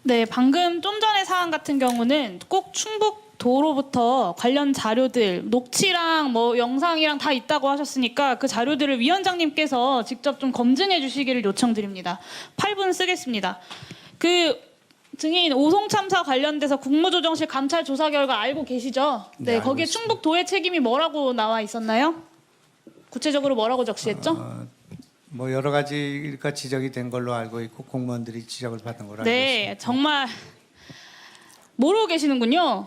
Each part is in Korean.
네, 방금 좀 전의 사안 같은 경우는 꼭 충북도로부터 관련 자료들, 녹취랑 뭐 영상이랑 다 있다고 하셨으니까 그 자료들을 위원장님께서 직접 좀 검증해 주시기를 요청드립니다. 8분 쓰겠습니다. 그 증인 오송 참사 관련돼서 국무조정실 감찰 조사 결과 알고 계시죠? 네, 네, 알고 거기에 있습니다. 충북도의 책임이 뭐라고 나와 있었나요? 구체적으로 뭐라고 적시했죠? 뭐 여러 가지가 지적이 된 걸로 알고 있고 공무원들이 지적을 받은 걸로 알고 네, 있습니다. 정말 모르고 계시는군요.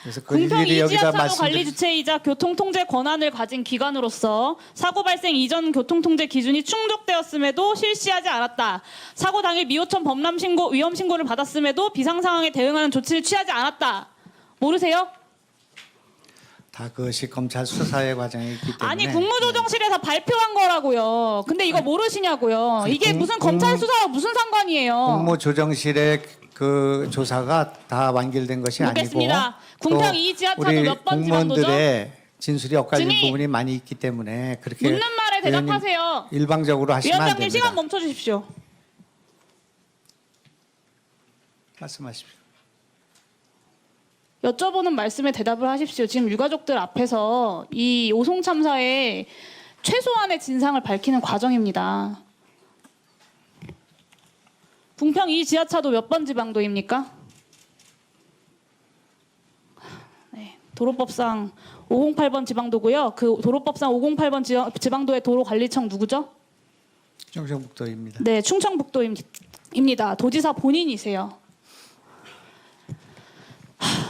그래서 그 공평 일일이 여기다 이지하차도 관리 말씀드릴 주체이자 교통통제 권한을 가진 기관으로서 사고 발생 이전 교통통제 기준이 충족되었음에도 실시하지 않았다. 사고 당일 미호천 범람 신고, 위험 신고를 받았음에도 비상 상황에 대응하는 조치를 취하지 않았다. 모르세요? 다 그것이 검찰 수사의 과정이 있기 때문에 아니 국무조정실에서 발표한 거라고요. 근데 이거 모르시냐고요. 이게 무슨 검찰 수사와 무슨 상관이에요? 국무조정실의 그 조사가 다 완결된 것이 묻겠습니다. 아니고 궁평 또 이 지하차도 우리 몇 번 지방도죠? 공무원들의 진술이 엇갈린 증인! 부분이 많이 있기 때문에 그렇게 묻는 말에 의원님 대답하세요. 일방적으로 하시면 안 위원장님 됩니다. 시간 멈춰 주십시오. 말씀하십시오. 여쭤보는 말씀에 대답을 하십시오. 지금 유가족들 앞에서 이 오송 참사의 최소한의 진상을 밝히는 과정입니다. 궁평 이 지하차도 몇 번 지방도입니까? 네, 도로법상 508번 지방도고요. 그 도로법상 508번 지방도의 도로관리청 누구죠? 충청북도입니다. 네, 충청북도입니다. 도지사 본인이세요.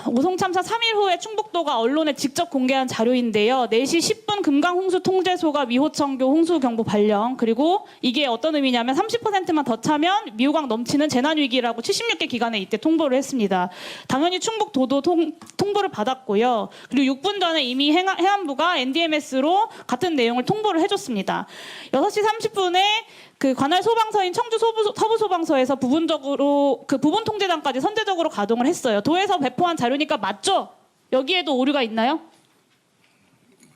오송 참사 3일 후에 충북도가 언론에 직접 공개한 자료인데요. 4시 10분 금강 홍수 통제소가 미호천교 홍수 경보 발령. 그리고 이게 어떤 의미냐면 30%만 더 차면 미호강 넘치는 재난 위기라고 76개 기관에 이때 통보를 했습니다. 당연히 충북도도 통보를 받았고요. 그리고 6분 전에 이미 해안부가 NDMS로 같은 내용을 통보를 해줬습니다. 6시 30분에 그 관할 소방서인 청주 서부 소방서에서 부분적으로 그 부분 통제단까지 선제적으로 가동을 했어요. 도에서 배포한 자료니까 맞죠? 여기에도 오류가 있나요?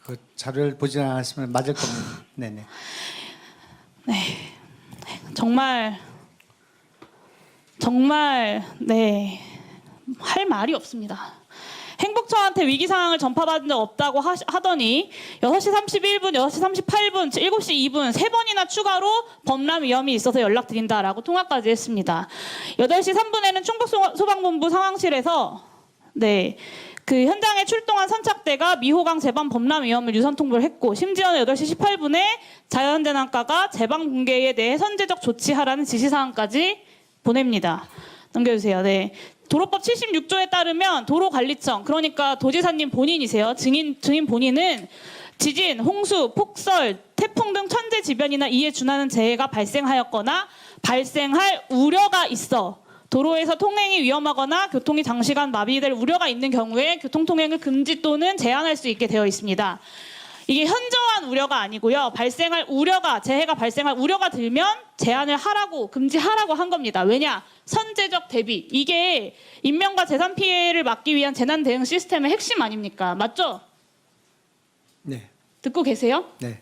그 자료를 보지 않았으면 맞을 겁니다. 네네. 정말 네, 할 말이 없습니다. 행복처한테 위기 상황을 전파받은 적 없다고 하더니 6시 31분, 6시 38분, 7시 2분 3번이나 추가로 범람 위험이 있어서 연락드린다라고 통화까지 했습니다. 8시 3분에는 충북소방본부 상황실에서 네, 그 현장에 출동한 선착대가 미호강 제방 범람 위험을 유선 통보를 했고 심지어는 8시 18분에 자연재난과가 제방 붕괴에 대해 선제적 조치하라는 지시사항까지 보냅니다. 넘겨주세요. 네. 도로법 76조에 따르면 도로관리청, 그러니까 도지사님 본인이세요. 증인 본인은 지진, 홍수, 폭설, 태풍 등 천재지변이나 이에 준하는 재해가 발생하였거나 발생할 우려가 있어 도로에서 통행이 위험하거나 교통이 장시간 마비될 우려가 있는 경우에 교통통행을 금지 또는 제한할 수 있게 되어 있습니다. 이게 현저한 우려가 아니고요. 재해가 발생할 우려가 들면 제한을 하라고, 금지하라고 한 겁니다. 왜냐? 선제적 대비. 이게 인명과 재산 피해를 막기 위한 재난 대응 시스템의 핵심 아닙니까? 맞죠? 네. 듣고 계세요? 네.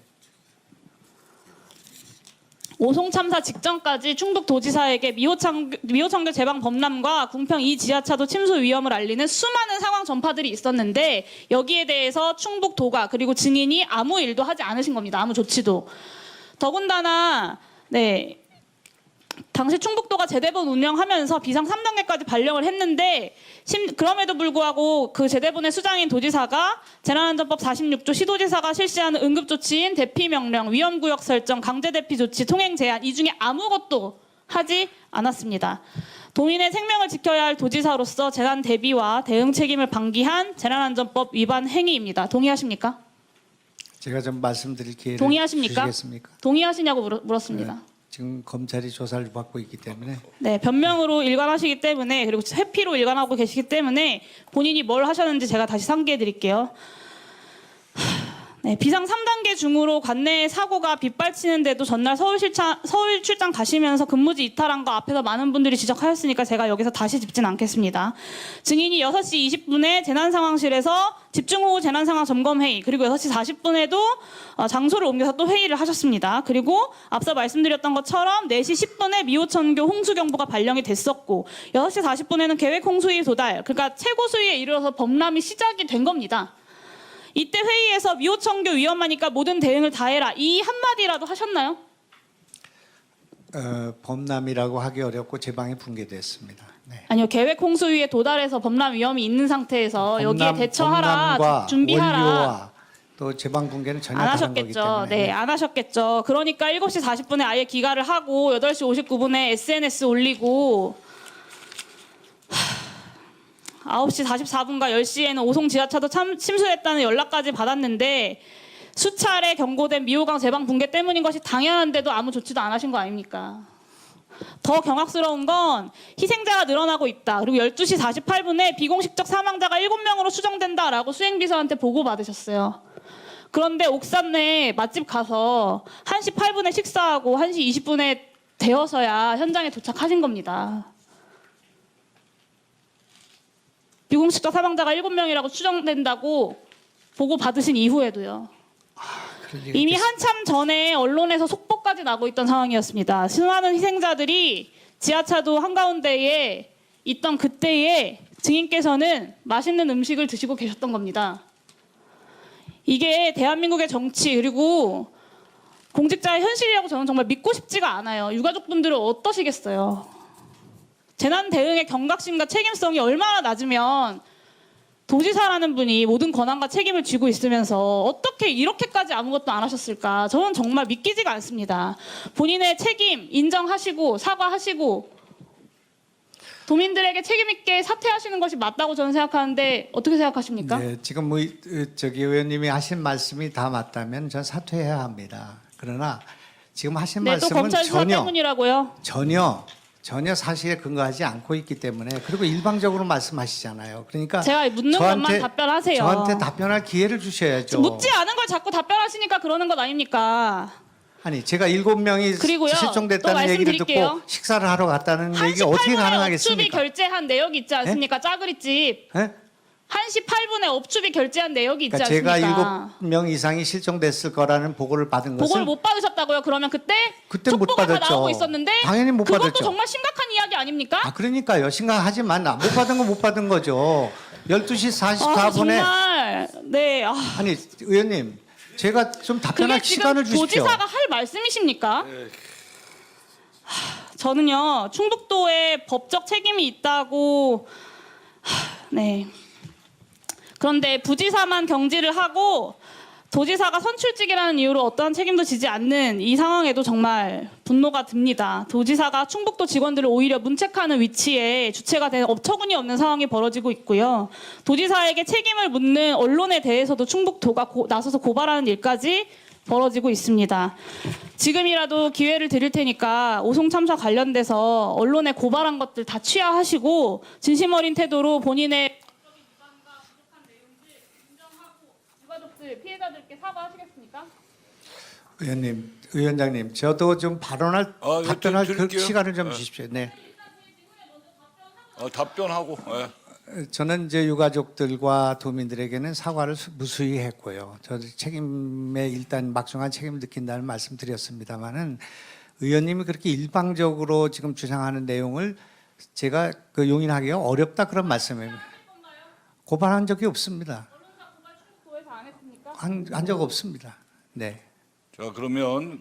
오송 참사 직전까지 충북도지사에게 미호천교 제방 범람과 궁평 이 지하차도 침수 위험을 알리는 수많은 상황 전파들이 있었는데 여기에 대해서 충북도가 그리고 증인이 아무 일도 하지 않으신 겁니다. 아무 조치도. 더군다나 네. 당시 충북도가 제대본 운영하면서 비상 3단계까지 발령을 했는데 그럼에도 불구하고 그 제대본의 수장인 도지사가 재난안전법 46조 시도지사가 실시하는 응급조치인 대피명령, 위험구역 설정, 강제대피조치, 통행 제한 이 중에 아무것도 하지 않았습니다. 도민의 생명을 지켜야 할 도지사로서 재난 대비와 대응 책임을 방기한 재난안전법 위반 행위입니다. 동의하십니까? 제가 좀 말씀드릴 기회를 동의하십니까? 주시겠습니까? 동의하시냐고 물었습니다. 지금 검찰이 조사를 받고 있기 때문에 네, 변명으로 일관하시기 때문에 그리고 회피로 일관하고 계시기 때문에 본인이 뭘 하셨는지 제가 다시 상기해 드릴게요. 네, 비상 3단계 중으로 관내 사고가 빗발치는데도 전날 서울 출장 가시면서 근무지 이탈한 거 앞에서 많은 분들이 지적하였으니까 제가 여기서 다시 짚진 않겠습니다. 증인이 6시 20분에 재난상황실에서 집중호우 재난상황 점검회의, 그리고 6시 40분에도 장소를 옮겨서 또 회의를 하셨습니다. 그리고 앞서 말씀드렸던 것처럼 4시 10분에 미호천교 홍수경보가 발령이 됐었고 6시 40분에는 계획 홍수위 도달, 그러니까 최고 수위에 이르러서 범람이 시작이 된 겁니다. 이때 회의에서 미호천교 위험하니까 모든 대응을 다 해라, 이 한마디라도 하셨나요? 범람이라고 하기 어렵고 제 방이 붕괴됐습니다. 네. 아니요, 계획 홍수위에 도달해서 범람 위험이 있는 상태에서 여기에 대처하라, 범람과 준비하라. 원료와 또 제 방 붕괴는 전혀 안 다른 거기 하셨겠죠. 때문에. 네, 안 하셨겠죠. 그러니까 7시 40분에 아예 기가를 하고 8시 59분에 SNS 올리고 9시 44분과 10시에는 오송 지하차도 침수했다는 연락까지 받았는데 수차례 경고된 미호강 제방 붕괴 때문인 것이 당연한데도 아무 조치도 안 하신 거 아닙니까? 더 경악스러운 건 희생자가 늘어나고 있다. 그리고 12시 48분에 비공식적 사망자가 7명으로 추정된다라고 수행비서한테 보고받으셨어요. 그런데 옥산 내 맛집 가서 1시 8분에 식사하고 1시 20분에 되어서야 현장에 도착하신 겁니다. 비공식적 사망자가 7명이라고 추정된다고 보고받으신 이후에도요. 이미 한참 전에 언론에서 속보까지 나고 있던 상황이었습니다. 수많은 희생자들이 지하차도 한가운데에 있던 그때에 증인께서는 맛있는 음식을 드시고 계셨던 겁니다. 이게 대한민국의 정치 그리고 공직자의 현실이라고 저는 정말 믿고 싶지가 않아요. 유가족분들은 어떠시겠어요? 재난 대응의 경각심과 책임성이 얼마나 낮으면 도지사라는 분이 모든 권한과 책임을 쥐고 있으면서 어떻게 이렇게까지 아무것도 안 하셨을까? 저는 정말 믿기지가 않습니다. 본인의 책임 인정하시고 사과하시고 도민들에게 책임 있게 사퇴하시는 것이 맞다고 저는 생각하는데 어떻게 생각하십니까? 네, 지금 저기 의원님이 하신 말씀이 다 맞다면 전 사퇴해야 합니다. 그러나 지금 하신 네, 또 말씀은 검찰 수사 때문이라고요. 전혀 사실에 근거하지 않고 있기 때문에, 그리고 일방적으로 말씀하시잖아요. 그러니까 제가 묻는 것만 답변하세요. 저한테 답변할 기회를 주셔야죠. 묻지 않은 걸 자꾸 답변하시니까 그러는 것 아닙니까? 아니, 제가 7명이 그리고요, 또 실종됐다는 얘기를 말씀드릴게요. 듣고 식사를 하러 갔다는 얘기가 어떻게 1시 8분에 업추비 가능하겠습니까? 결제한 내역이 있지 않습니까? 짜그리집. 예? 1시 8분에 업추비 결제한 내역이 있지 그러니까 않습니까? 제가 7명 이상이 실종됐을 거라는 보고를 받은 것은 보고를 못 받으셨다고요? 그러면 그때 못 촉보가 다 받았죠. 나오고 있었는데 당연히 못 그것도 받았죠. 정말 심각한 이야기 아닙니까? 아, 그러니까요. 심각하지만 못 받은 건 못 받은 거죠. 12시 44분에 정말 네. 아니, 의원님, 제가 좀 그게 답변할 지금 시간을 주십시오. 도지사가 할 말씀이십니까? 저는요, 충북도에 법적 책임이 있다고 네. 그런데 부지사만 경질을 하고 도지사가 선출직이라는 이유로 어떠한 책임도 지지 않는 이 상황에도 정말 분노가 듭니다. 도지사가 충북도 직원들을 오히려 문책하는 위치에 주체가 된 어처구니 없는 상황이 벌어지고 있고요. 도지사에게 책임을 묻는 언론에 대해서도 충북도가 나서서 고발하는 일까지 벌어지고 있습니다. 지금이라도 기회를 드릴 테니까 오송 참사 관련돼서 언론에 고발한 것들 다 취하하시고 진심 어린 태도로 본인의 피해자들께 사과하시겠습니까? 위원장님, 저도 좀 발언할 답변할 그 드릴게요. 시간을 좀 주십시오. 네. 답변하고. 저는 이제 유가족들과 도민들에게는 사과를 무수히 했고요. 저도 책임에 일단 막중한 책임을 느낀다는 말씀드렸습니다만은 의원님이 그렇게 일방적으로 지금 주장하는 내용을 제가 용인하기가 어렵다, 그런 말씀입니다. 고발한 적이 없습니다. 한 적 없습니다. 네. 자, 그러면